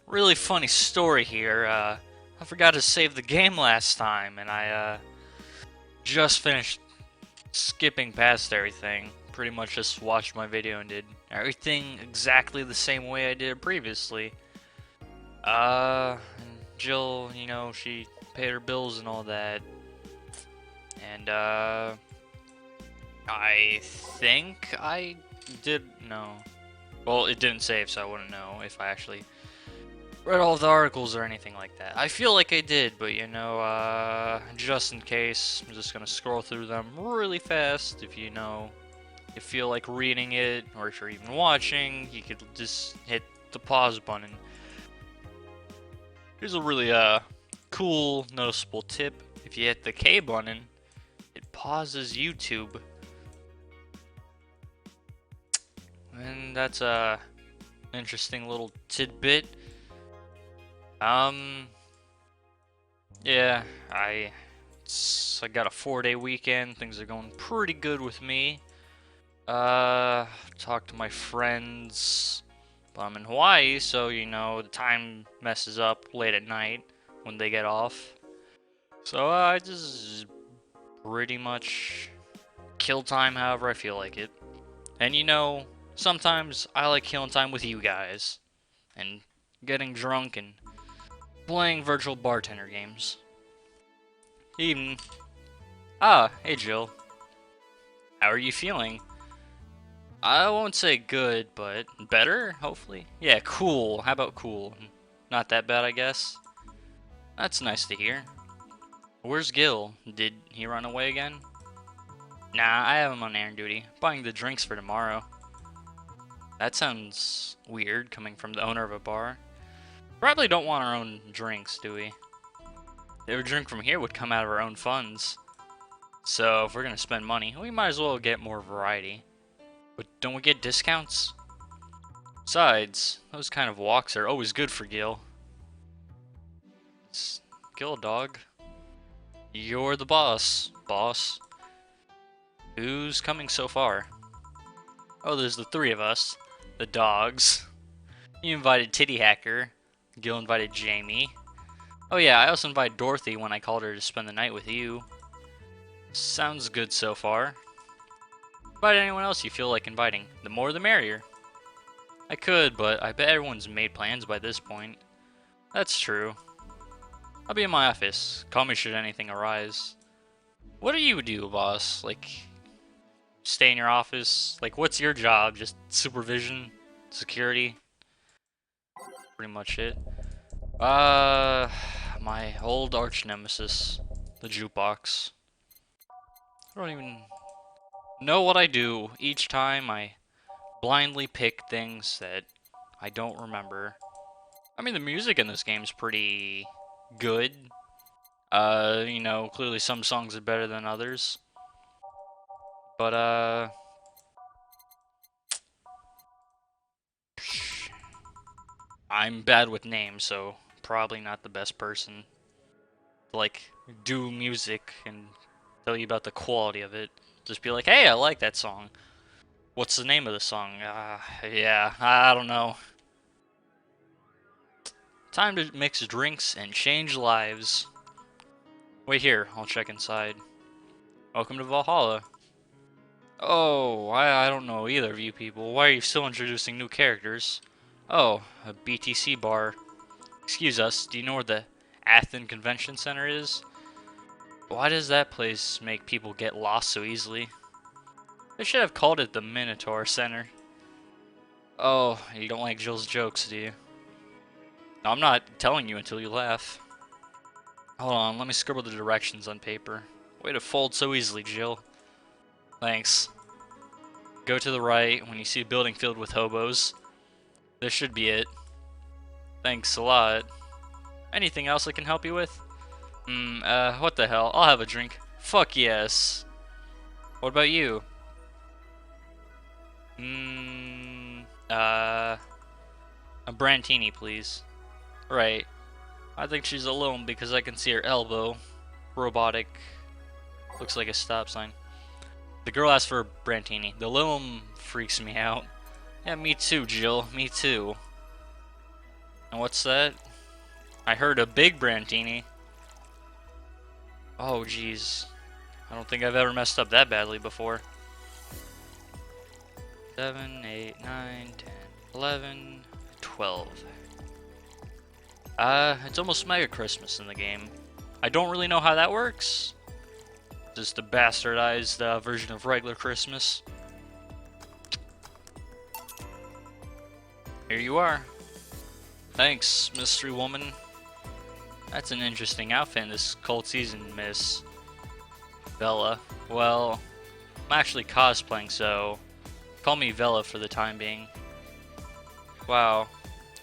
Really funny story here. I forgot to save the game last time, and I just finished skipping past everything. Pretty much just watched my video and did everything exactly the same way I did it previously. And Jill, she paid her bills and all that. And, I think I did, no. Well, it didn't save, so I wouldn't know if I actually read all the articles or anything like that. I feel like I did, but just in case, I'm just gonna scroll through them really fast. If you feel like reading it, or if you're even watching, you could just hit the pause button. Here's a really cool, noticeable tip. If you hit the K button, it pauses YouTube. And that's a interesting little tidbit. Yeah, I got a 4-day weekend. Things are going pretty good with me. Talked to my friends. But I'm in Hawaii, so the time messes up late at night when they get off. So I just pretty much kill time however I feel like it. And sometimes I like killing time with you guys and getting drunk and playing virtual bartender games. Even hey Jill. How are you feeling? I won't say good, but better, hopefully. Yeah, cool. How about cool? Not that bad, I guess. That's nice to hear. Where's Gil? Did he run away again? Nah, I have him on errand duty, buying the drinks for tomorrow. That sounds weird, coming from the owner of a bar. Probably don't want our own drinks, do we? Every drink from here would come out of our own funds. So if we're gonna spend money, we might as well get more variety. But don't we get discounts? Besides, those kind of walks are always good for Gil. Is Gil a dog? You're the boss, boss. Who's coming so far? Oh, there's the three of us. The dogs. You invited Titty Hacker. Gil invited Jamie. Oh yeah, I also invited Dorothy when I called her to spend the night with you. Sounds good so far. Invite anyone else you feel like inviting. The more the merrier. I could, but I bet everyone's made plans by this point. That's true. I'll be in my office. Call me should anything arise. What do you do, boss? Like, stay in your office? Like, what's your job? Just supervision? Security? Pretty much it. My old arch nemesis. The jukebox. I don't even know what I do. Each time I blindly pick things that I don't remember. I mean, the music in this game is pretty good. Clearly some songs are better than others. But, I'm bad with names, so probably not the best person to, like, do music and tell you about the quality of it. Just be like, hey, I like that song. What's the name of the song? Yeah, I don't know. Time to mix drinks and change lives. Wait here, I'll check inside. Welcome to Valhalla. Oh, I don't know either of you people. Why are you still introducing new characters? Oh, a BTC bar. Excuse us, do you know where the Athens Convention Center is? Why does that place make people get lost so easily? They should have called it the Minotaur Center. Oh, you don't like Jill's jokes, do you? No, I'm not telling you until you laugh. Hold on, let me scribble the directions on paper. Way to fold so easily, Jill. Thanks. Go to the right when you see a building filled with hobos. This should be it. Thanks a lot. Anything else I can help you with? What the hell? I'll have a drink. Fuck yes. What about you? A Brantini, please. Right. I think she's alone because I can see her elbow. Robotic. Looks like a stop sign. The girl asked for a Brantini. The little freaks me out. Yeah, me too, Jill. Me too. And what's that? I heard a big Brandini. Oh, jeez. I don't think I've ever messed up that badly before. 7, 8, 9, 10, 11, 12. It's almost Mega Christmas in the game. I don't really know how that works. Just a bastardized version of regular Christmas. Here you are. Thanks, mystery woman. That's an interesting outfit in this cold season, Miss Bella. Well, I'm actually cosplaying, so call me Vela for the time being. Wow.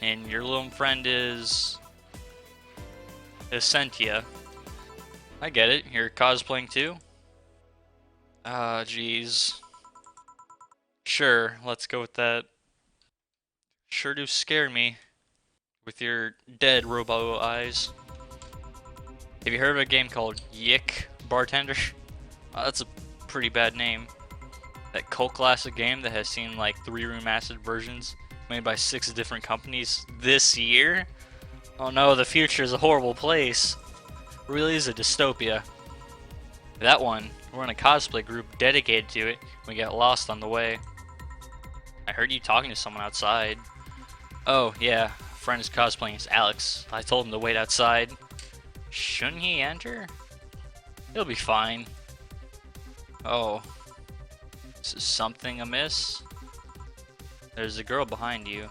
And your little friend is Essentia. I get it. You're cosplaying too? Ah, jeez. Sure, let's go with that. Sure do scare me with your dead robo eyes. Have you heard of a game called Yick Bartender? That's a pretty bad name. That cult classic game that has seen like 3 remastered versions made by 6 different companies this year? Oh no, the future is a horrible place. It really is a dystopia. That one, we're in a cosplay group dedicated to it. We got lost on the way. I heard you talking to someone outside. Oh yeah, a friend is cosplaying as Alex. I told him to wait outside. Shouldn't he enter? He'll be fine. Oh. Is something amiss? There's a girl behind you.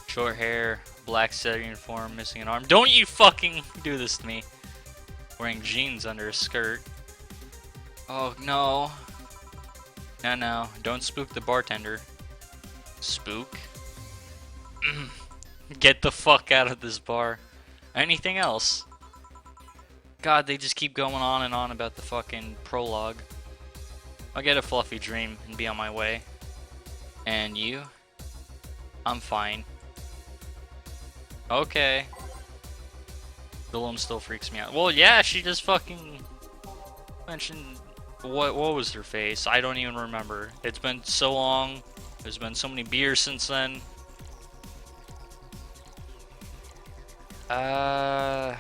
Short hair, black sailor uniform, missing an arm. Don't you fucking do this to me. Wearing jeans under a skirt. Oh no. No, don't spook the bartender. Spook? Get the fuck out of this bar. Anything else? God, they just keep going on and on about the fucking prologue. I'll get a fluffy dream and be on my way. And you? I'm fine. Okay. Willem still freaks me out. Well, yeah, she just fucking mentioned what was her face? I don't even remember. It's been so long. There's been so many beers since then. I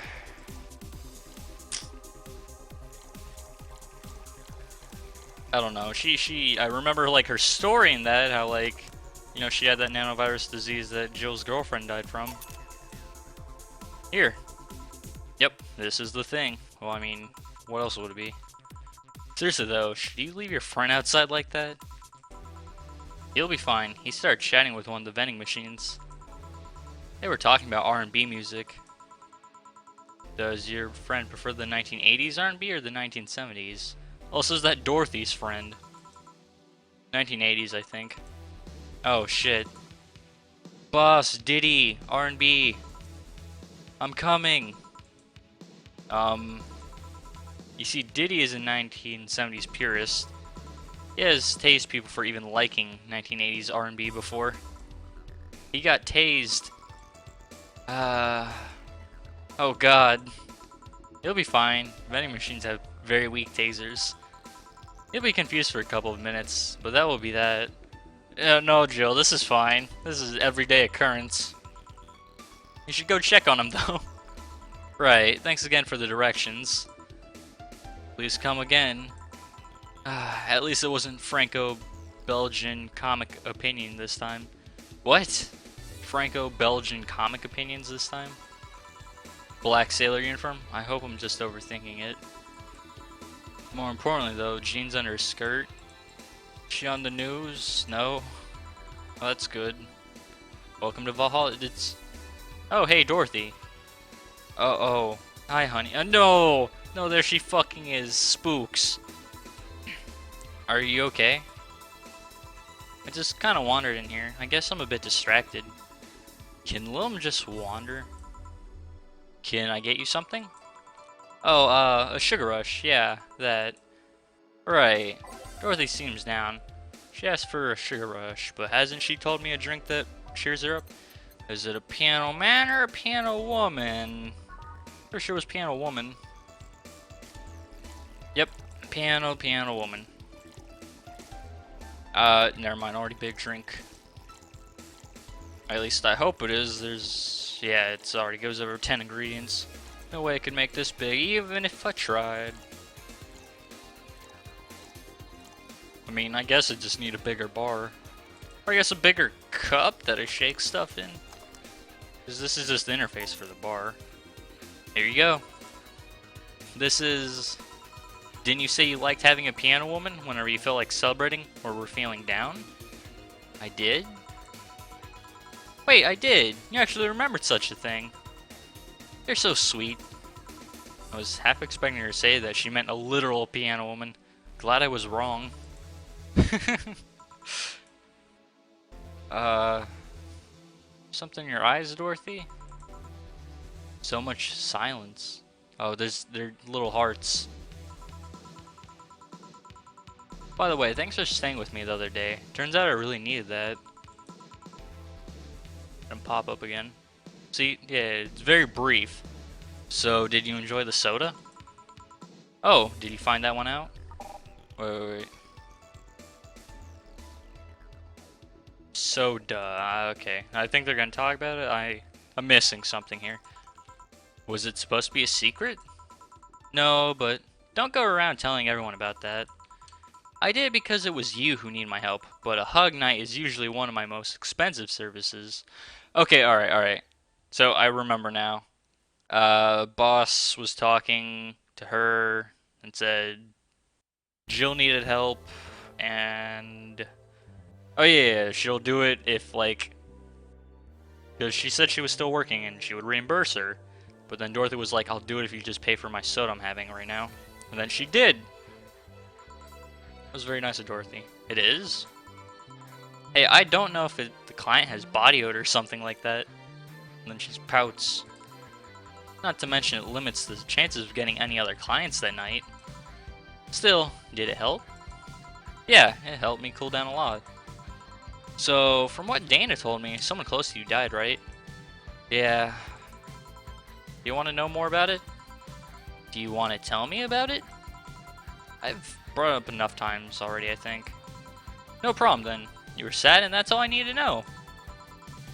don't know. I remember like her story in that, how like, you know, she had that nanovirus disease that Jill's girlfriend died from. Here. Yep, this is the thing. Well, I mean, what else would it be? Seriously though, should you leave your friend outside like that? He'll be fine. He started chatting with one of the vending machines. They were talking about R&B music. Does your friend prefer the 1980s R&B or the 1970s? Also, is that Dorothy's friend? 1980s, I think. Oh, shit. Boss, Diddy, R&B. I'm coming. You see, Diddy is a 1970s purist. He has tased people for even liking 1980s R&B before. He got tased. Oh god. He'll be fine. Vending machines have very weak tasers. He'll be confused for a couple of minutes, but that will be that. No, Jill, this is fine. This is everyday occurrence. You should go check on him, though. Right, thanks again for the directions. Please come again. At least it wasn't Franco-Belgian comic opinion this time. What? Franco-Belgian comic opinions this time? Black sailor uniform? I hope I'm just overthinking it. More importantly though, jeans under a skirt. She on the news? No. Oh, that's good. Welcome to Valhalla. Oh, hey, Dorothy. Oh. Hi, honey. No! No, there she fucking is. Spooks. Are you okay? I just kind of wandered in here. I guess I'm a bit distracted. Can Lilm just wander? Can I get you something? Oh, a sugar rush. Yeah, that. Right. Dorothy seems down. She asked for a sugar rush, but hasn't she told me a drink that cheers her up? Is it a piano man or a piano woman? Pretty sure it was piano woman. Yep, piano woman. Never mind, already big drink. At least I hope it is. There's Yeah, it's already goes over 10 ingredients. No way I could make this big, even if I tried. I mean, I guess I just need a bigger bar. Or I guess a bigger cup that I shake stuff in. Because this is just the interface for the bar. Here you go. This is... Didn't you say you liked having a piano woman whenever you felt like celebrating or were feeling down? I did? Wait, I did. You actually remembered such a thing. You're so sweet. I was half expecting her to say that she meant a literal piano woman. Glad I was wrong. Something in your eyes, Dorothy? So much silence. Oh, they're little hearts. By the way, thanks for staying with me the other day. Turns out I really needed that. And pop up again. See, yeah, it's very brief. So, did you enjoy the soda? Oh, did you find that one out? Wait. Soda. Okay, I think they're gonna talk about it. I'm missing something here. Was it supposed to be a secret? No, but don't go around telling everyone about that. I did it because it was you who need my help, but a hug night is usually one of my most expensive services. Okay, alright. So I remember now. Boss was talking to her and said Jill needed help, and oh yeah, she'll do it if like, because she said she was still working and she would reimburse her, but then Dorothy was like, I'll do it if you just pay for my soda I'm having right now, and then she did. That was very nice of Dorothy. It is? Hey, I don't know if the client has body odor or something like that. And then she pouts. Not to mention it limits the chances of getting any other clients that night. Still, did it help? Yeah, it helped me cool down a lot. So, from what Dana told me, someone close to you died, right? Yeah. You want to know more about it? Do you want to tell me about it? I've brought it up enough times already, I think. No problem then. You were sad and that's all I needed to know.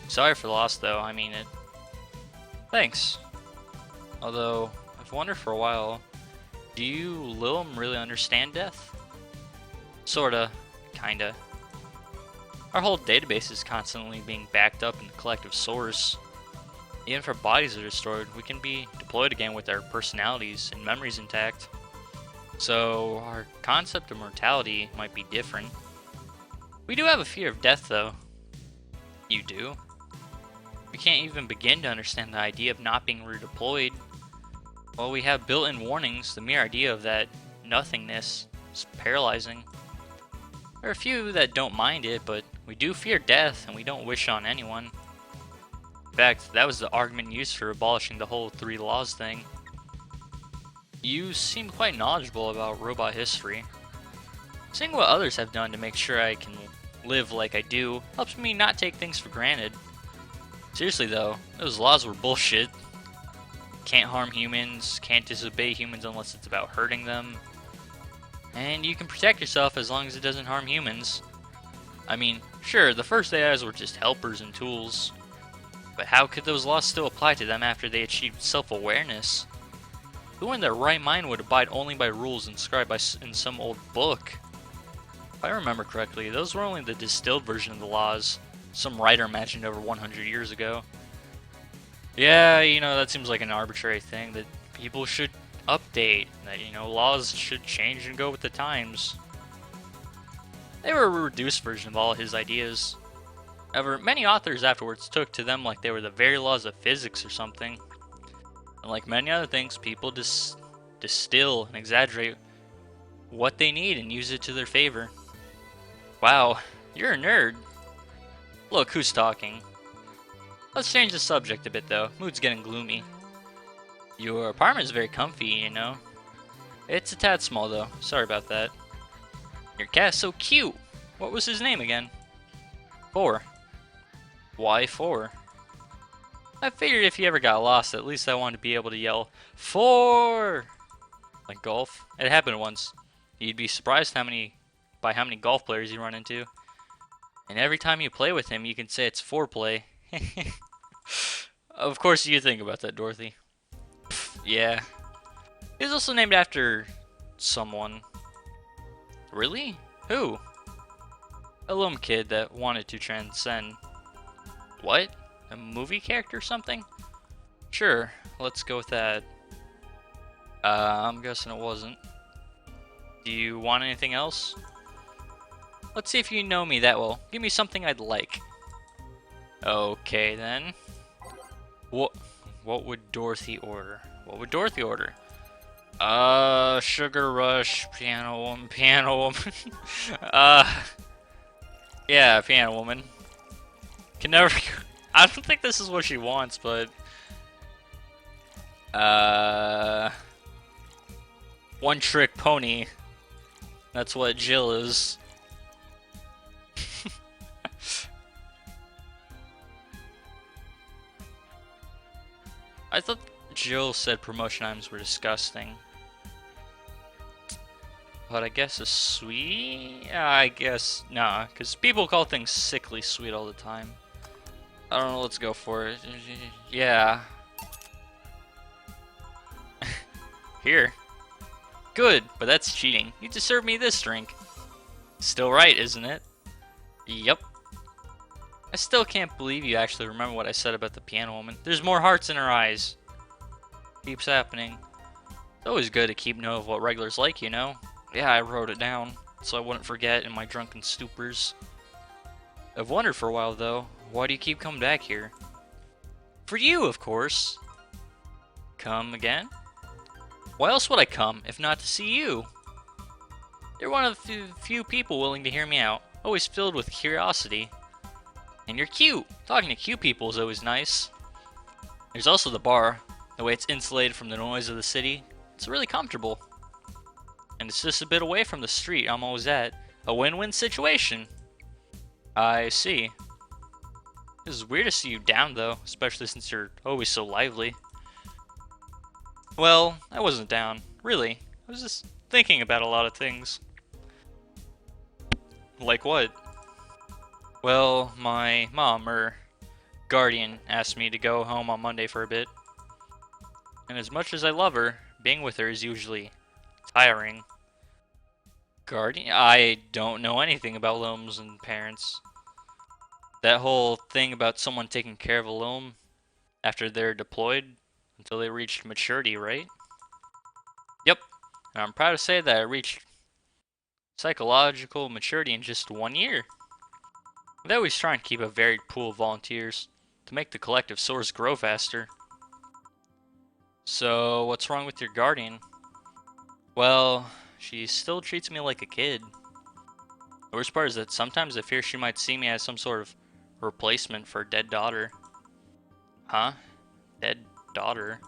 Sorry for the loss though, I mean it. Thanks. Although, I've wondered for a while, do you, Lilum, really understand death? Sorta. Kinda. Our whole database is constantly being backed up in the collective source. Even if our bodies are destroyed, we can be deployed again with our personalities and memories intact. So, our concept of mortality might be different. We do have a fear of death, though. You do? We can't even begin to understand the idea of not being redeployed. While we have built-in warnings, the mere idea of that nothingness is paralyzing. There are a few that don't mind it, but we do fear death, and we don't wish on anyone. In fact, that was the argument used for abolishing the whole 3 laws thing. You seem quite knowledgeable about robot history. Seeing what others have done to make sure I can live like I do helps me not take things for granted. Seriously though, those laws were bullshit. Can't harm humans, can't disobey humans unless it's about hurting them. And you can protect yourself as long as it doesn't harm humans. I mean, sure, the first AIs were just helpers and tools. But how could those laws still apply to them after they achieved self-awareness? Who in their right mind would abide only by rules inscribed in some old book? If I remember correctly, those were only the distilled version of the laws some writer imagined over 100 years ago. Yeah, that seems like an arbitrary thing that people should update, that, laws should change and go with the times. They were a reduced version of all his ideas. However, many authors afterwards took to them like they were the very laws of physics or something. And like many other things, people just distill and exaggerate what they need and use it to their favor. Wow, you're a nerd. Look, who's talking? Let's change the subject a bit though. Mood's getting gloomy. Your apartment is very comfy, It's a tad small though. Sorry about that. Your cat's so cute. What was his name again? 4. Why 4? I figured if you ever got lost, at least I wanted to be able to yell, 4! Like golf. It happened once. You'd be surprised by how many golf players you run into. And every time you play with him, you can say it's foreplay. Of course you think about that, Dorothy. Yeah. He's also named after someone. Really? Who? A little kid that wanted to transcend. What? A movie character or something? Sure, let's go with that. I'm guessing it wasn't. Do you want anything else? Let's see if you know me that well. Give me something I'd like. Okay then. What? What would Dorothy order? What would Dorothy order? Sugar Rush, Piano Woman, Piano Woman. Yeah, Piano Woman. Can never. I don't think this is what she wants, but one trick pony. That's what Jill is. I thought Jill said promotion items were disgusting. But I guess a sweet? Yeah, I guess, nah, because people call things sickly sweet all the time. I don't know, let's go for it. Yeah. Here. Good, but that's cheating. You just served me this drink. Still right, isn't it? Yep. I still can't believe you actually remember what I said about the piano woman. There's more hearts in her eyes. Keeps happening. It's always good to keep note of what regulars like, you know? Yeah, I wrote it down, so I wouldn't forget in my drunken stupors. I've wondered for a while, though, why do you keep coming back here? For you, of course. Come again? Why else would I come, if not to see you? You're one of the few people willing to hear me out, always filled with curiosity. And you're cute! Talking to cute people is always nice. There's also the bar. The way it's insulated from the noise of the city, it's really comfortable. And it's just a bit away from the street I'm always at. A win-win situation. I see. It's weird to see you down, though, especially since you're always so lively. Well, I wasn't down, really. I was just thinking about a lot of things. Like what? Well, my mom, or guardian, asked me to go home on Monday for a bit. And as much as I love her, being with her is usually tiring. Guardian? I don't know anything about Loams and parents. That whole thing about someone taking care of a Loam after they're deployed until they reached maturity, right? Yep. And I'm proud to say that I reached psychological maturity in just 1 year. They always try and keep a varied pool of volunteers to make the collective source grow faster. So, what's wrong with your guardian? Well, she still treats me like a kid. The worst part is that sometimes I fear she might see me as some sort of replacement for a dead daughter. Huh? Dead daughter?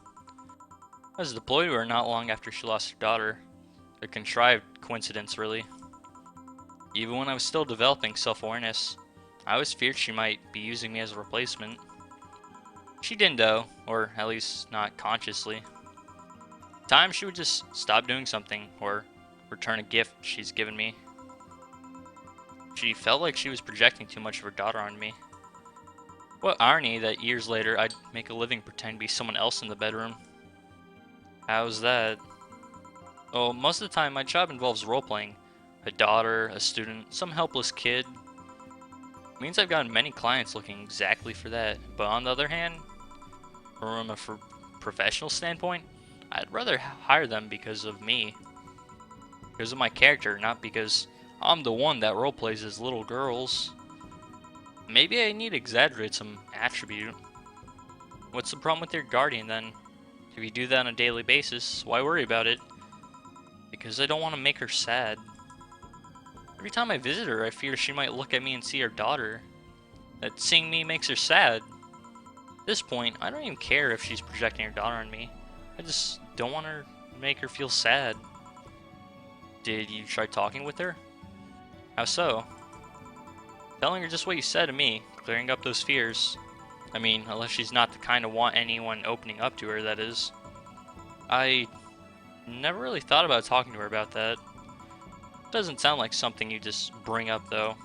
I was deployed to her not long after she lost her daughter. A contrived coincidence, really. Even when I was still developing self-awareness, I always feared she might be using me as a replacement. She didn't though, or at least not consciously. At times she would just stop doing something, or return a gift she's given me. She felt like she was projecting too much of her daughter on me. What irony that years later I'd make a living pretend to be someone else in the bedroom. How's that? Oh, most of the time my job involves role-playing. A daughter, a student, some helpless kid. It means I've gotten many clients looking exactly for that, but on the other hand, from a professional standpoint, I'd rather hire them because of me. Because of my character, not because I'm the one that roleplays as little girls. Maybe I need to exaggerate some attribute. What's the problem with your guardian then? If you do that on a daily basis, why worry about it? Because I don't want to make her sad. Every time I visit her, I fear she might look at me and see her daughter. That seeing me makes her sad. At this point, I don't even care if she's projecting her daughter on me. I just don't want to make her feel sad. Did you try talking with her? How so? Telling her just what you said to me, clearing up those fears. I mean, unless she's not the kind to want anyone opening up to her, that is. I never really thought about talking to her about that. Doesn't sound like something you just bring up, though.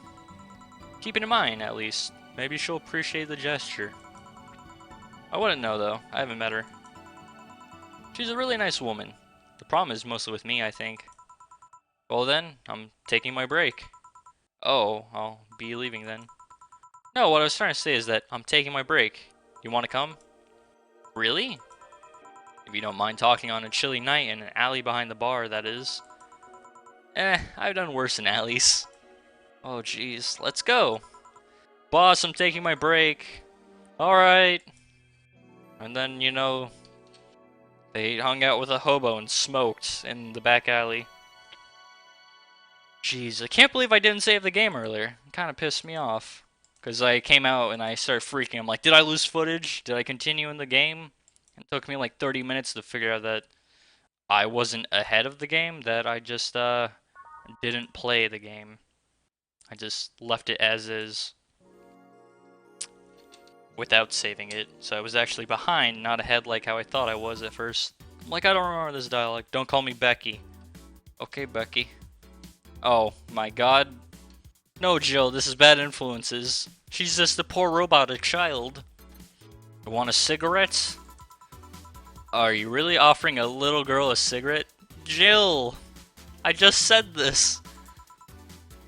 Keep it in mind, at least. Maybe she'll appreciate the gesture. I wouldn't know though. I haven't met her. She's a really nice woman. The problem is mostly with me, I think. Well then, I'm taking my break. Oh, I'll be leaving then. No, what I was trying to say is that I'm taking my break. You want to come? Really? If you don't mind talking on a chilly night in an alley behind the bar, that is. I've done worse in alleys. Oh jeez, let's go. Boss, I'm taking my break. Alright. And then, you know, they hung out with a hobo and smoked in the back alley. Jeez, I can't believe I didn't save the game earlier. It kind of pissed me off. Because I came out and I started freaking. I'm like, did I lose footage? Did I continue in the game? It took me like 30 minutes to figure out that I wasn't ahead of the game, that I just didn't play the game. I just left it as is without saving it. So I was actually behind, not ahead like how I thought I was at first. I'm like, I don't remember this dialogue. Don't call me Becky. Okay, Becky. Oh my god. No, Jill, this is bad influences. She's just a poor robotic child. You want a cigarette? Are you really offering a little girl a cigarette? Jill! I just said this.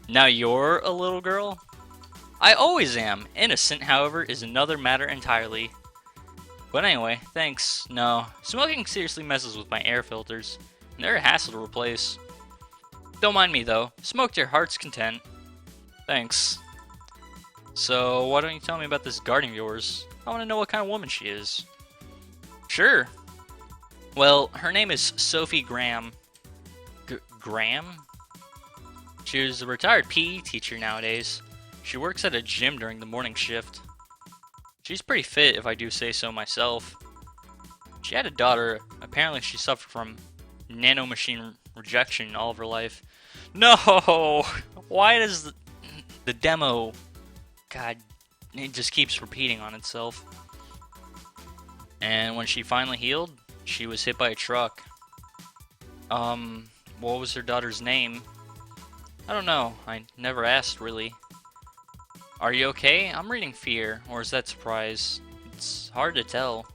Now you're a little girl? I always am. Innocent, however, is another matter entirely. But anyway, thanks. No, smoking seriously messes with my air filters, and they're a hassle to replace. Don't mind me though. Smoke to your heart's content. Thanks. So, why don't you tell me about this guardian of yours? I want to know what kind of woman she is. Sure. Well, her name is Sophie Graham. Graham? She was a retired PE teacher nowadays. She works at a gym during the morning shift. She's pretty fit, if I do say so myself. She had a daughter. Apparently she suffered from nanomachine rejection all of her life. No! Why does the demo... God, it just keeps repeating on itself. And when she finally healed, she was hit by a truck. What was her daughter's name? I don't know. I never asked, really. Are you okay? I'm reading fear, or is that surprise? It's hard to tell.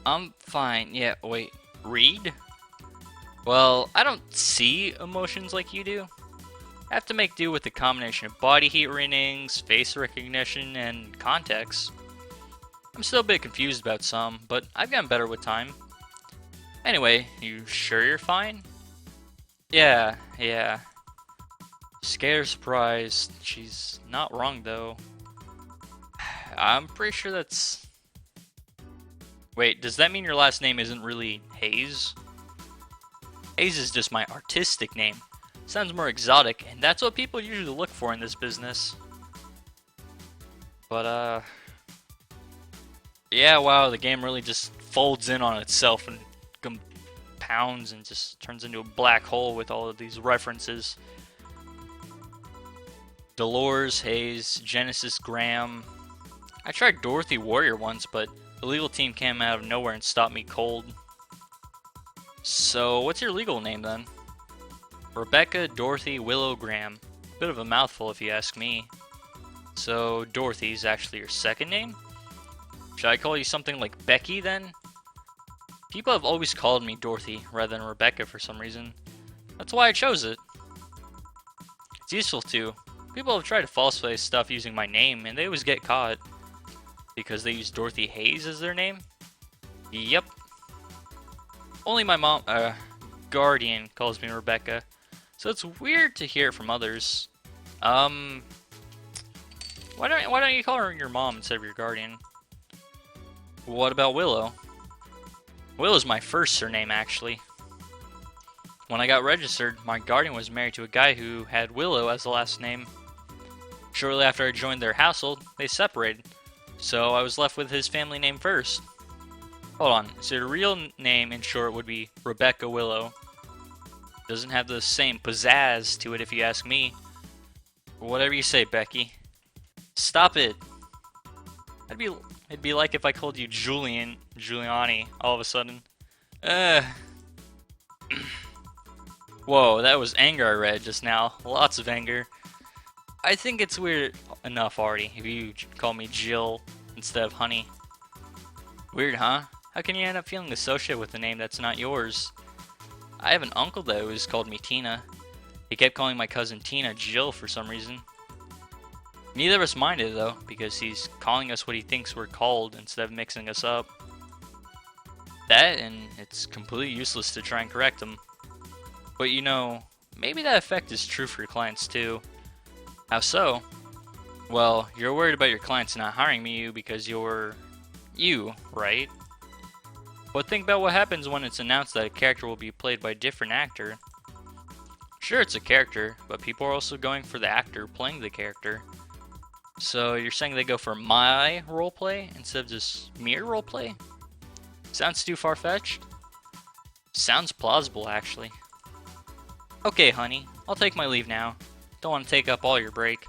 I'm fine. Yeah, wait. Read? Well, I don't see emotions like you do. I have to make do with the combination of body heat readings, face recognition, and context. I'm still a bit confused about some, but I've gotten better with time. Anyway, you sure you're fine? Yeah. Scared, surprised. She's not wrong, though. I'm pretty sure that's... Wait, does that mean your last name isn't really Hayes? Hayes is just my artistic name. Sounds more exotic, and that's what people usually look for in this business. But, yeah, wow, the game really just folds in on itself and compounds and just turns into a black hole with all of these references. Dolores, Hayes, Genesis, Graham. I tried Dorothy Warrior once, but the legal team came out of nowhere and stopped me cold. So, what's your legal name then? Rebecca Dorothy Willow Graham. Bit of a mouthful if you ask me. So, Dorothy's actually your second name? Should I call you something like Becky then? People have always called me Dorothy rather than Rebecca for some reason. That's why I chose it. It's useful too. People have tried to falsify stuff using my name, and they always get caught. Because they use Dorothy Hayes as their name? Yep. Only my mom, guardian calls me Rebecca. So it's weird to hear it from others. Why don't you call her your mom instead of your guardian? What about Willow? Willow's my first surname, actually. When I got registered, my guardian was married to a guy who had Willow as the last name. Shortly after I joined their household, they separated, so I was left with his family name first. Hold on, so your real name in short would be Rebecca Willow. Doesn't have the same pizzazz to it if you ask me. Whatever you say, Becky. Stop it. It'd be like if I called you Giuliani, all of a sudden. Whoa, that was anger I read just now. Lots of anger. I think it's weird enough already if you call me Jill instead of Honey. Weird, huh? How can you end up feeling associated with a name that's not yours? I have an uncle that always called me Tina. He kept calling my cousin Tina Jill for some reason. Neither of us minded though, because he's calling us what he thinks we're called instead of mixing us up. That, and it's completely useless to try and correct him. But you know, maybe that effect is true for your clients too. How so? Well, you're worried about your clients not hiring you because you're you, right? But think about what happens when it's announced that a character will be played by a different actor. Sure, it's a character, but people are also going for the actor playing the character. So you're saying they go for my roleplay instead of just mere roleplay? Sounds too far-fetched? Sounds plausible, actually. Okay, honey, I'll take my leave now. Don't want to take up all your break.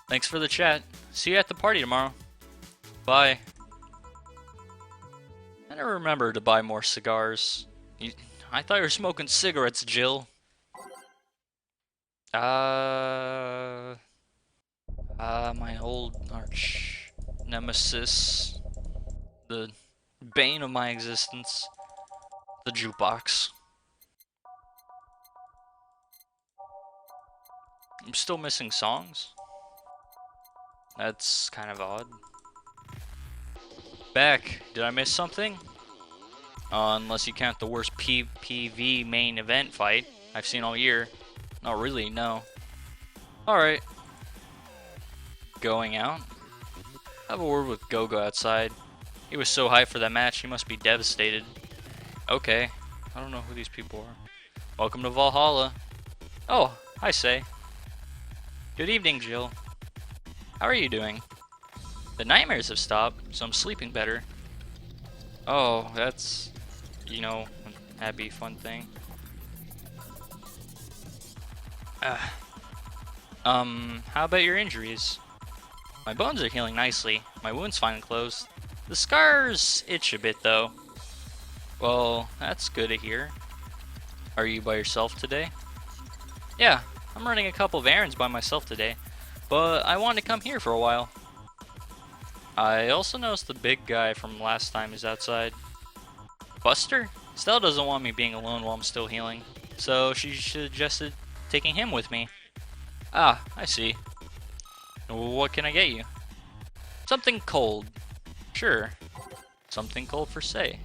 Thanks for the chat. See you at the party tomorrow. Bye. I never remember to buy more cigars. I thought you were smoking cigarettes, Jill. My old arch nemesis. The bane of my existence. The jukebox. I'm still missing songs. That's kind of odd. Beck, did I miss something? Unless you count the worst PPV main event fight I've seen all year. Not really, no. Alright. Going out? Have a word with Gogo outside. He was so hyped for that match, he must be devastated. Okay. I don't know who these people are. Welcome to Valhalla. Oh, hi, Say. Good evening, Jill. How are you doing? The nightmares have stopped, so I'm sleeping better. Oh, that's, you know, a happy, fun thing. How about your injuries? My bones are healing nicely. My wound's finally closed. The scars itch a bit, though. Well, that's good to hear. Are you by yourself today? Yeah, I'm running a couple of errands by myself today, but I wanted to come here for a while. I also noticed the big guy from last time is outside. Buster? Stella doesn't want me being alone while I'm still healing, so she suggested taking him with me. Ah, I see. What can I get you? Something cold. Sure. Something cold for Say.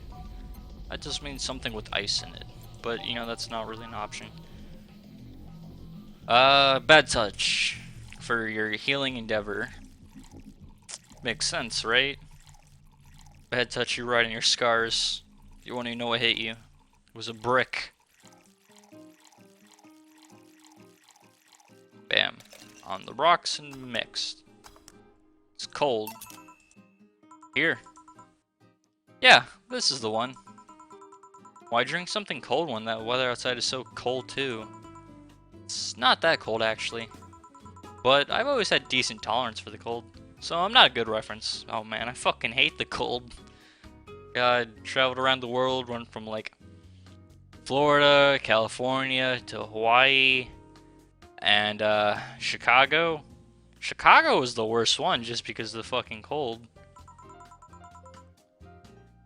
That just means something with ice in it, but you know that's not really an option. Bad touch. For your healing endeavor. Makes sense, right? Bad touch you right in your scars. You won't even know what hit you. It was a brick. Bam. On the rocks and mixed. It's cold. Here. Yeah, this is the one. Why drink something cold when that weather outside is so cold too? It's not that cold actually. But I've always had decent tolerance for the cold. So I'm not a good reference. Oh man, I fucking hate the cold. I traveled around the world, went from like Florida, California to Hawaii, and Chicago. Chicago was the worst one just because of the fucking cold.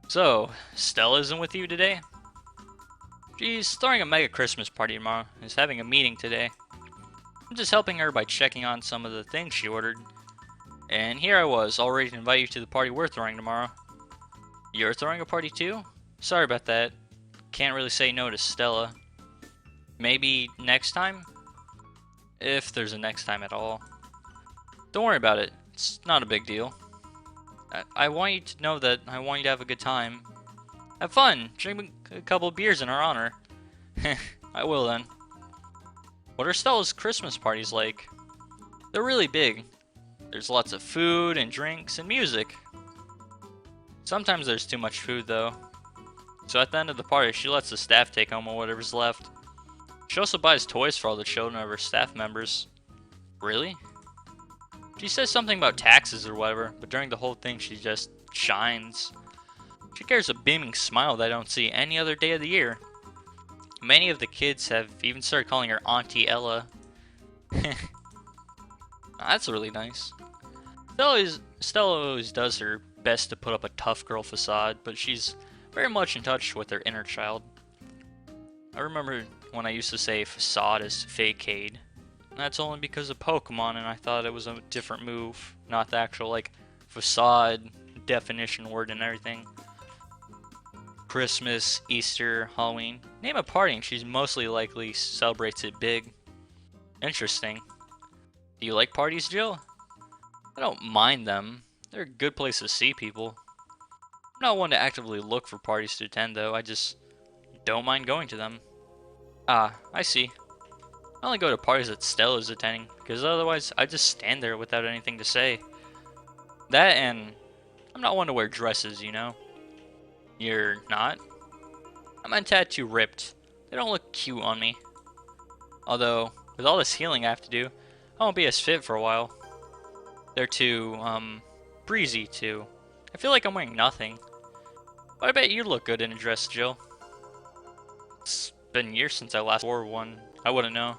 So, Stella isn't with you today? She's throwing a mega Christmas party tomorrow and is having a meeting today. I'm just helping her by checking on some of the things she ordered. And here I was, all ready to invite you to the party we're throwing tomorrow. You're throwing a party too? Sorry about that. Can't really say no to Stella. Maybe next time? If there's a next time at all. Don't worry about it. It's not a big deal. I want you to know that I want you to have a good time. Have fun! Drink a couple beers in our honor. I will then. What are Stella's Christmas parties like? They're really big. There's lots of food and drinks and music. Sometimes there's too much food though. So at the end of the party, she lets the staff take home whatever's left. She also buys toys for all the children of her staff members. Really? She says something about taxes or whatever, but during the whole thing she just shines. She carries a beaming smile that I don't see any other day of the year. Many of the kids have even started calling her Auntie Ella. That's really nice. Stella always does her best to put up a tough girl facade, but she's very much in touch with her inner child. I remember when I used to say facade is facade. That's only because of Pokemon, and I thought it was a different move, not the actual, like, facade definition word and everything. Christmas, Easter, Halloween. Name a party and she mostly likely celebrates it big. Interesting. Do you like parties, Jill? I don't mind them. They're a good place to see people. I'm not one to actively look for parties to attend, though. I just don't mind going to them. Ah, I see. I only go to parties that Stella's attending, because otherwise I just stand there without anything to say. That, and I'm not one to wear dresses, you know? You're not? I'm a tattoo ripped. They don't look cute on me. Although, with all this healing I have to do, I won't be as fit for a while. They're too, breezy, too. I feel like I'm wearing nothing. But I bet you look good in a dress, Jill. It's been years since I last wore one. I wouldn't know.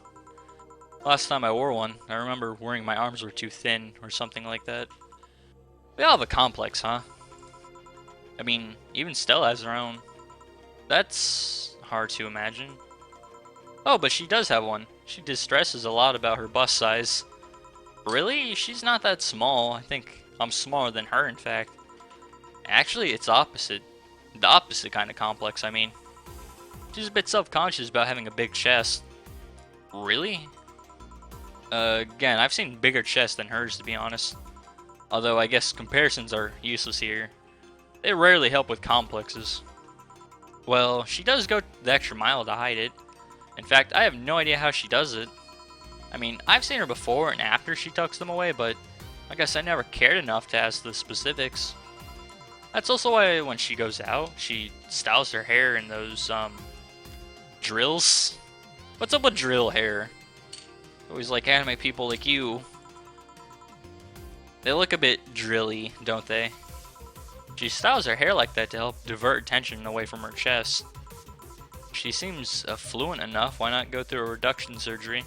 Last time I wore one, I remember worrying my arms were too thin, or something like that. They all have a complex, huh? I mean, even Stella has her own. That's hard to imagine. Oh, but she does have one. She distresses a lot about her bust size. Really? She's not that small. I think I'm smaller than her, in fact. Actually, it's opposite. The opposite kind of complex, I mean. She's a bit self-conscious about having a big chest. Really? Again, I've seen bigger chests than hers, to be honest. Although, I guess comparisons are useless here. They rarely help with complexes. Well, she does go the extra mile to hide it. In fact, I have no idea how she does it. I mean, I've seen her before and after she tucks them away, but I guess I never cared enough to ask the specifics. That's also why when she goes out, she styles her hair in those, drills? What's up with drill hair? Always like anime people like you. They look a bit drilly, don't they? She styles her hair like that to help divert attention away from her chest. She seems affluent enough, why not go through a reduction surgery?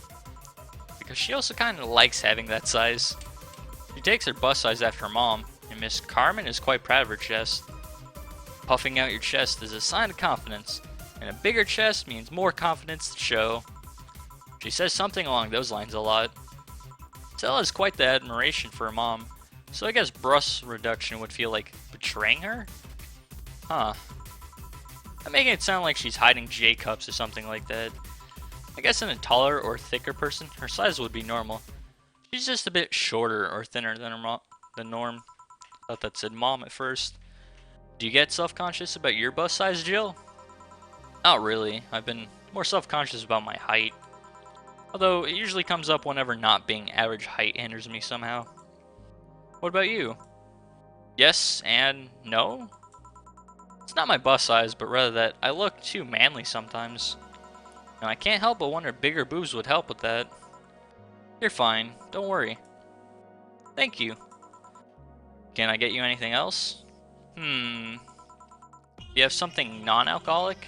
Because she also kind of likes having that size. She takes her bust size after her mom, and Miss Carmen is quite proud of her chest. Puffing out your chest is a sign of confidence, and a bigger chest means more confidence to show. She says something along those lines a lot. Stella has quite the admiration for her mom, so I guess bust reduction would feel like betraying her? Huh. I'm making it sound like she's hiding J-cups or something like that. I guess in a taller or thicker person, her size would be normal. She's just a bit shorter or thinner than the norm. Thought that said mom at first. Do you get self-conscious about your bust size, Jill? Not really. I've been more self-conscious about my height. Although it usually comes up whenever not being average height hinders me somehow. What about you? Yes and no? It's not my bust size, but rather that I look too manly sometimes. And I can't help but wonder bigger boobs would help with that. You're fine, don't worry. Thank you. Can I get you anything else? You have something non-alcoholic?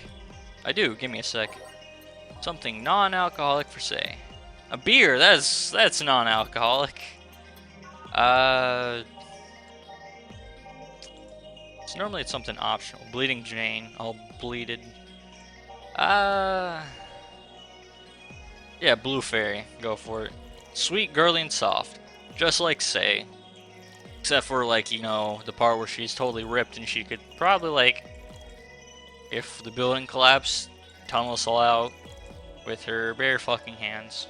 I do, give me a sec. Something non-alcoholic for say. A beer, that's non-alcoholic. So normally it's something optional. Bleeding Jane, all bleeded. Yeah, Blue Fairy, go for it. Sweet, girly, and soft. Just like Say. Except for, like, you know, the part where she's totally ripped and she could probably, like, if the building collapsed, tunnel us all out with her bare fucking hands.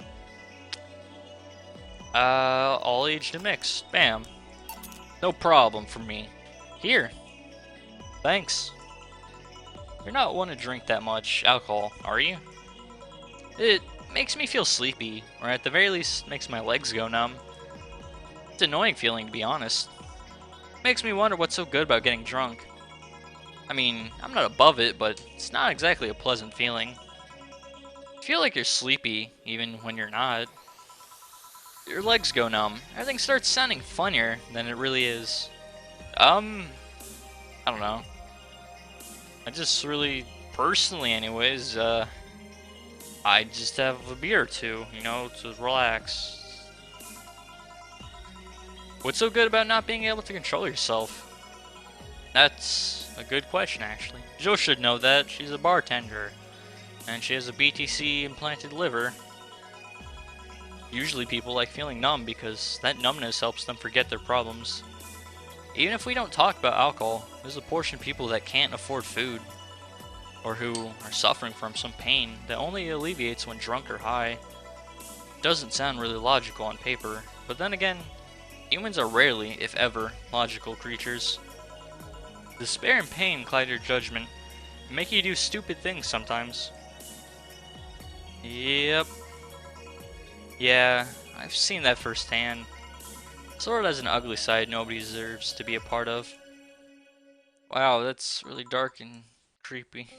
All aged and mixed. Bam. No problem for me. Here. Thanks. You're not one to drink that much alcohol, are you? It makes me feel sleepy, or at the very least makes my legs go numb. It's an annoying feeling, to be honest. It makes me wonder what's so good about getting drunk. I mean, I'm not above it, but it's not exactly a pleasant feeling. You feel like you're sleepy, even when you're not. Your legs go numb. Everything starts sounding funnier than it really is. I don't know. I just really, personally anyways, I just have a beer or two, you know, to relax. What's so good about not being able to control yourself? That's a good question, actually. Jill should know that. She's a bartender, and she has a BTC implanted liver. Usually people like feeling numb because that numbness helps them forget their problems. Even if we don't talk about alcohol, there's a portion of people that can't afford food, or who are suffering from some pain that only alleviates when drunk or high. Doesn't sound really logical on paper, but then again, humans are rarely, if ever, logical creatures. Despair and pain cloud your judgment, and make you do stupid things sometimes. Yep. Yeah, I've seen that firsthand. Sword has an ugly side nobody deserves to be a part of. Wow, that's really dark and creepy.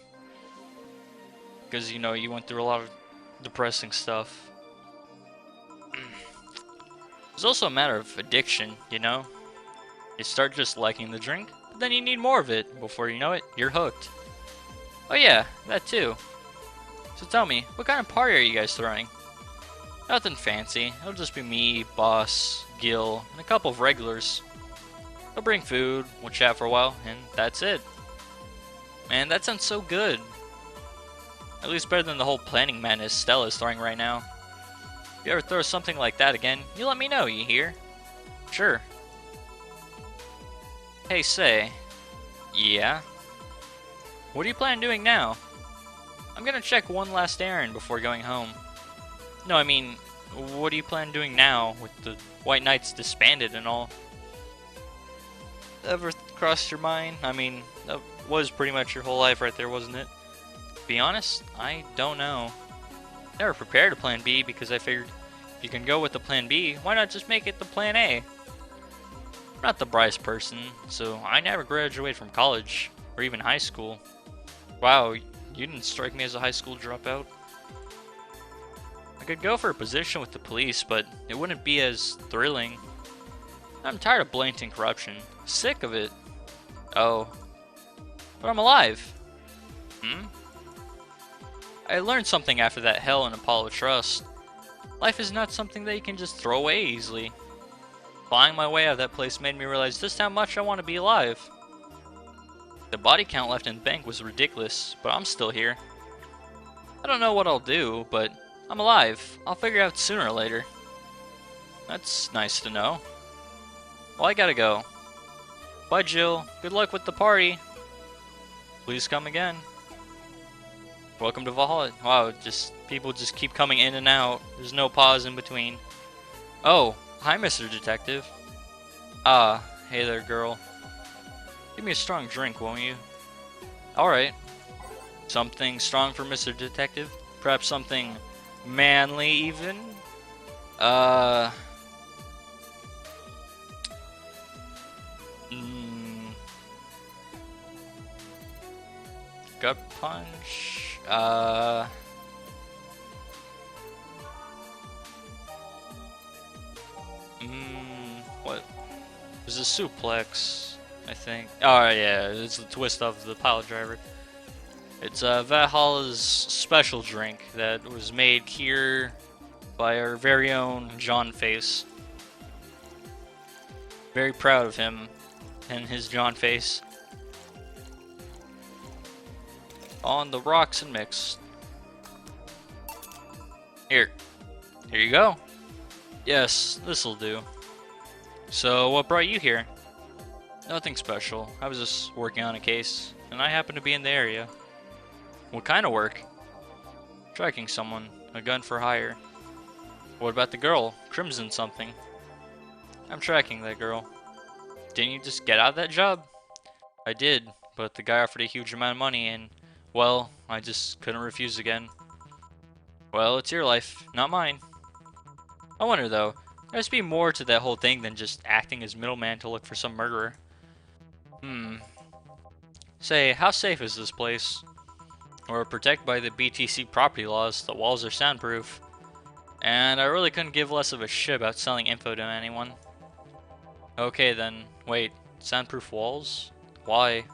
Because, you know, you went through a lot of depressing stuff. It's also a matter of addiction, you know? You start just liking the drink, but then you need more of it. Before you know it, you're hooked. Oh yeah, that too. So tell me, what kind of party are you guys throwing? Nothing fancy. It'll just be me, Boss, Gil, and a couple of regulars. They'll bring food, we'll chat for a while, and that's it. Man, that sounds so good. At least better than the whole planning madness Stella's throwing right now. If you ever throw something like that again, you let me know, you hear? Sure. Hey, say. Yeah? What do you plan on doing now? I'm gonna check one last errand before going home. No, I mean, what do you plan on doing now with the White Knights disbanded and all? Ever crossed your mind? I mean, that was pretty much your whole life right there, wasn't it? To be honest, I don't know. Never prepared a plan B because I figured if you can go with the plan B, why not just make it the plan A? I'm not the brightest person, so I never graduated from college or even high school. Wow, you didn't strike me as a high school dropout. I could go for a position with the police, but it wouldn't be as thrilling. I'm tired of blatant corruption. Sick of it. Oh. But I'm alive. I learned something after that hell in Apollo Trust. Life is not something that you can just throw away easily. Flying my way out of that place made me realize just how much I want to be alive. The body count left in the bank was ridiculous, but I'm still here. I don't know what I'll do, but I'm alive. I'll figure it out sooner or later. That's nice to know. Well, I gotta go. Bye, Jill. Good luck with the party. Please come again. Welcome to Valhalla. Wow, people just keep coming in and out. There's no pause in between. Oh, hi, Mr. Detective. Ah, hey there, girl. Give me a strong drink, won't you? Alright. Something strong for Mr. Detective? Perhaps something manly, even? Gut punch? What? It was a suplex, I think. Oh yeah, it's the twist of the pile driver. It's Valhalla's special drink that was made here by our very own John Face. Very proud of him and his John Face. On the rocks and mixed. Here you go. Yes, this'll do. So, what brought you here? Nothing special. I was just working on a case, and I happened to be in the area. What kind of work? Tracking someone. A gun for hire. What about the girl? Crimson something. I'm tracking that girl. Didn't you just get out of that job? I did, but the guy offered a huge amount of money and, well, I just couldn't refuse again. Well, it's your life, not mine. I wonder though, there must be more to that whole thing than just acting as middleman to look for some murderer. Say, how safe is this place? We're protected by the BTC property laws, the walls are soundproof. And I really couldn't give less of a shit about selling info to anyone. Okay then, wait, soundproof walls? Why?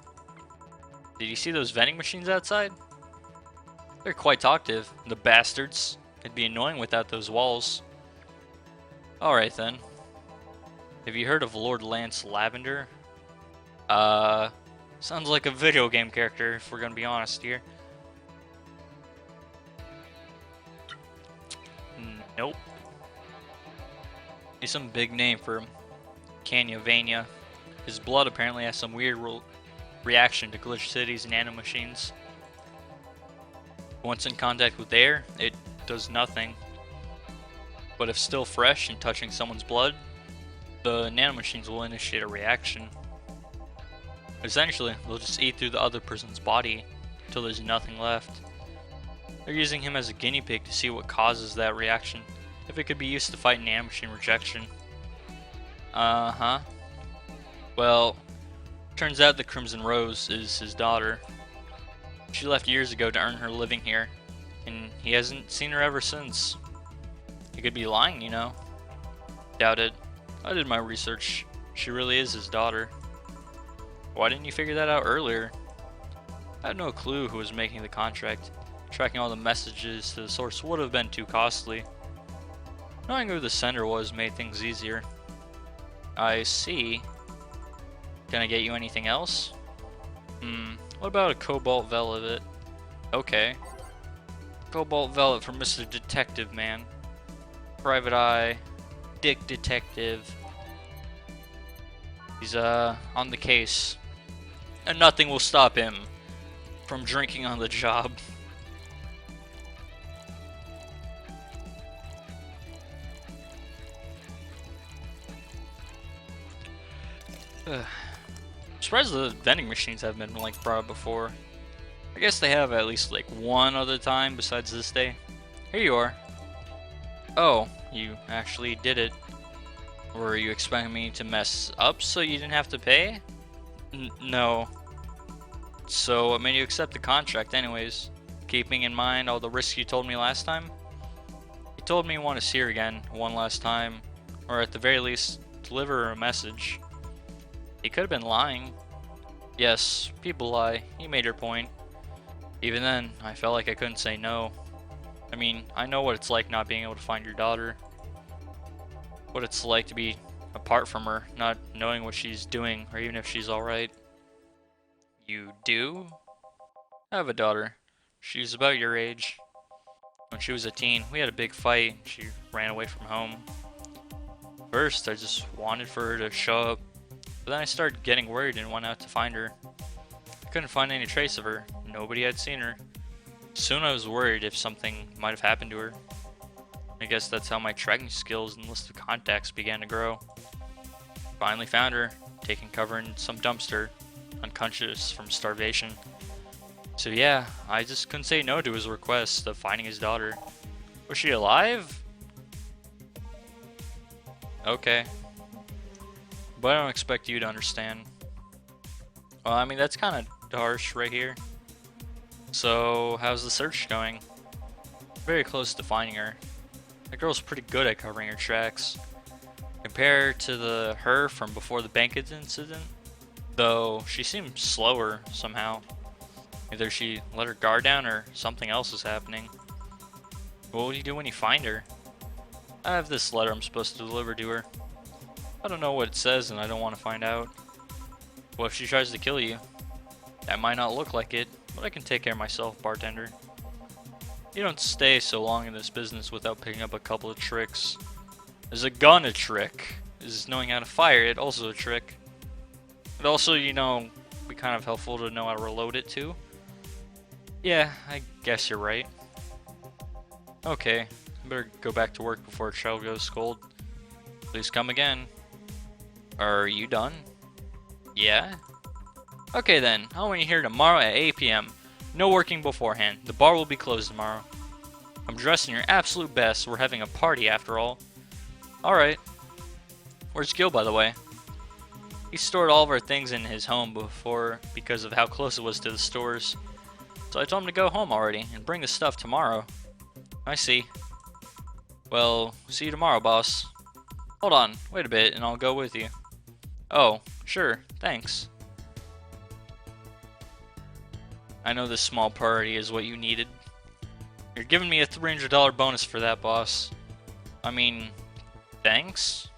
Did you see those vending machines outside? They're quite talkative, the bastards. It'd be annoying without those walls. Alright then. Have you heard of Lord Lance Lavender? Sounds like a video game character, if we're gonna be honest here. Nope. He's some big name for Canyavania. His blood apparently has some weird reaction to glitch cities and nanomachines. Once in contact with air, it does nothing. But if still fresh and touching someone's blood, the nanomachines will initiate a reaction. Essentially, they'll just eat through the other person's body until there's nothing left. They're using him as a guinea pig to see what causes that reaction, if it could be used to fight nanomachine rejection. Well, turns out the Crimson Rose is his daughter. She left years ago to earn her living here, and he hasn't seen her ever since. He could be lying, you know. Doubt it. I did my research. She really is his daughter. Why didn't you figure that out earlier? I had no clue who was making the contract. Tracking all the messages to the source would have been too costly. Knowing who the sender was made things easier. I see. Can I get you anything else? What about a cobalt velvet? Okay. Cobalt velvet for Mr. Detective Man. Private Eye. Dick Detective. He's on the case. And nothing will stop him from drinking on the job. I'm surprised the vending machines haven't been like brought up before. I guess they have at least like one other time besides this day. Here you are. Oh, you actually did it. Were you expecting me to mess up so you didn't have to pay? No. So what made you accept the contract anyways? Keeping in mind all the risks you told me last time? You told me you want to see her again one last time, or at the very least, deliver her a message. He could have been lying. Yes, people lie. You made your point. Even then, I felt like I couldn't say no. I mean, I know what it's like not being able to find your daughter. What it's like to be apart from her, not knowing what she's doing, or even if she's alright. You do? I have a daughter. She's about your age. When she was a teen, we had a big fight. She ran away from home. First, I just wanted for her to show up. But then I started getting worried and went out to find her. I couldn't find any trace of her. Nobody had seen her. Soon I was worried if something might have happened to her. I guess that's how my tracking skills and list of contacts began to grow. Finally found her, taking cover in some dumpster, unconscious from starvation. So yeah, I just couldn't say no to his request of finding his daughter. Was she alive? Okay. But I don't expect you to understand. Well, I mean, that's kind of harsh right here. So, how's the search going? Very close to finding her. That girl's pretty good at covering her tracks. Compared to her from before the bank incident, though she seems slower somehow. Either she let her guard down or something else is happening. What will you do when you find her? I have this letter I'm supposed to deliver to her. I don't know what it says and I don't want to find out. What if she tries to kill you? That might not look like it, but I can take care of myself, bartender. You don't stay so long in this business without picking up a couple of tricks. Is a gun a trick? Is knowing how to fire it also a trick? But also, you know, be kind of helpful to know how to reload it too. Yeah, I guess you're right. Okay, I better go back to work before Shell goes cold. Please come again. Are you done? Yeah? Okay then, I want you here tomorrow at 8 p.m. No working beforehand. The bar will be closed tomorrow. I'm dressed in your absolute best. We're having a party after all. Alright. Where's Gil, by the way? He stored all of our things in his home before because of how close it was to the stores. So I told him to go home already and bring the stuff tomorrow. I see. Well, see you tomorrow, boss. Hold on, wait a bit and I'll go with you. Oh, sure, thanks. I know this small party is what you needed. You're giving me a $300 bonus for that, boss. I mean, thanks?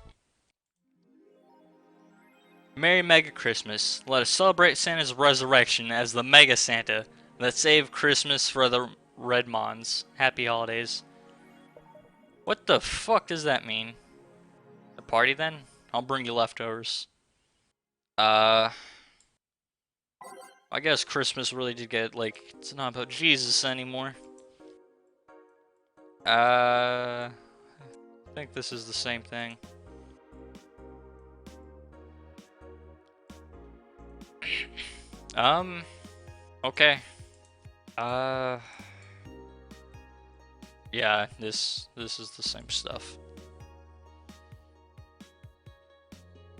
Merry Mega Christmas. Let us celebrate Santa's resurrection as the Mega Santa that saved Christmas for the Redmons. Happy holidays. What the fuck does that mean? A party then? I'll bring you leftovers. Uh, I guess Christmas really did get, like, it's not about Jesus anymore. I think this is the same thing. Okay. Yeah, this is the same stuff.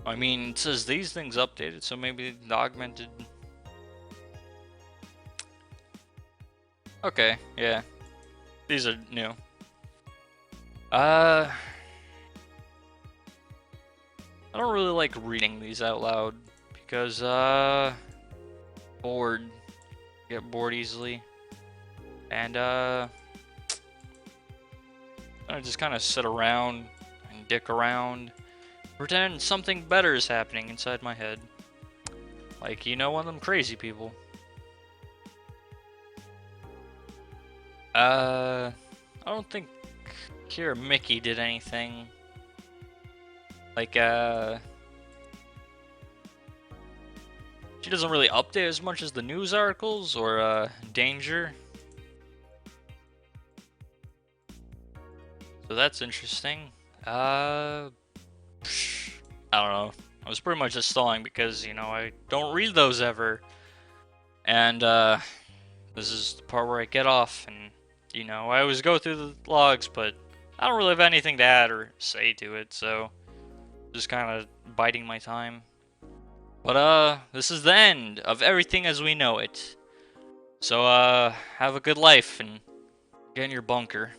I mean, it says these things updated, so maybe the augmented... Okay, yeah. These are new. I don't really like reading these out loud because, bored. Get bored easily. And, I just kind of sit around and dick around. Pretend something better is happening inside my head. Like, you know, one of them crazy people. I don't think Kira Mickey did anything. Like, she doesn't really update as much as the news articles or, Danger. So that's interesting. I don't know. I was pretty much just stalling because, you know, I don't read those ever. And, this is the part where I get off and, you know, I always go through the logs, but I don't really have anything to add or say to it, so just kind of biding my time. But, this is the end of everything as we know it. So, have a good life and get in your bunker.